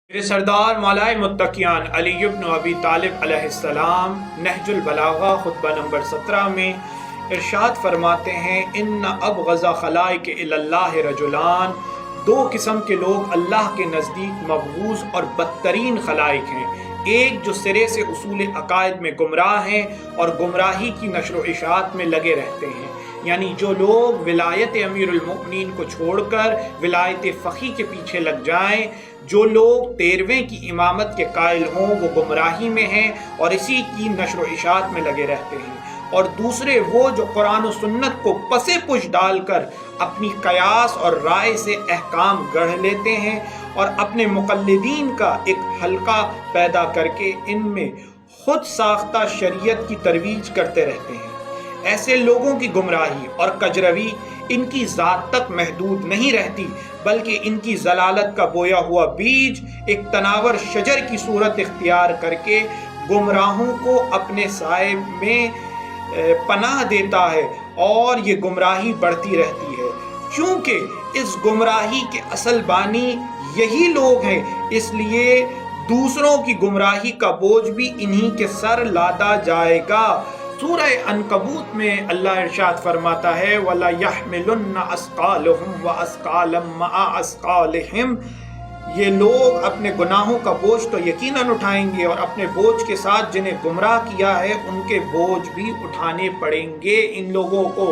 میرے سردار مولائے متقیان علی بن ابی طالب علیہ السلام نہج البلاغہ خطبہ نمبر 17 میں ارشاد فرماتے ہیں ان ابغض خلائق الی اللہ رجلان، دو قسم کے لوگ اللہ کے نزدیک مبغوض اور بدترین خلائق ہیں، ایک جو سرے سے اصول عقائد میں گمراہ ہیں اور گمراہی کی نشر و اشاعت میں لگے رہتے ہیں، یعنی جو لوگ ولایت امیر المؤمنین کو چھوڑ کر ولایت فقیہ کے پیچھے لگ جائیں، جو لوگ 13ویں کی امامت کے قائل ہوں وہ گمراہی میں ہیں اور اسی کی نشر و اشاعت میں لگے رہتے ہیں، اور دوسرے وہ جو قرآن و سنت کو پس پش ڈال کر اپنی قیاس اور رائے سے احکام گڑھ لیتے ہیں اور اپنے مقلدین کا ایک حلقہ پیدا کر کے ان میں خود ساختہ شریعت کی ترویج کرتے رہتے ہیں۔ ایسے لوگوں کی گمراہی اور کجروی ان کی ذات تک محدود نہیں رہتی، بلکہ ان کی ضلالت کا بویا ہوا بیج ایک تناور شجر کی صورت اختیار کر کے گمراہوں کو اپنے سائے میں پناہ دیتا ہے اور یہ گمراہی بڑھتی رہتی ہے۔ چونکہ اس گمراہی کے اصل بانی یہی لوگ ہیں، اس لیے دوسروں کی گمراہی کا بوجھ بھی انہی کے سر لادا جائے گا۔ سورہ عنکبوت میں اللہ ارشاد فرماتا ہے وَلَا يَحْمِلُنَّ أَثْقَالَهُمْ وَأَثْقَالًا مَعَ أَثْقَالِهِمْ، یہ لوگ اپنے گناہوں کا بوجھ تو یقیناً اٹھائیں گے اور اپنے بوجھ کے ساتھ جنہیں گمراہ کیا ہے ان کے بوجھ بھی اٹھانے پڑیں گے ان لوگوں کو۔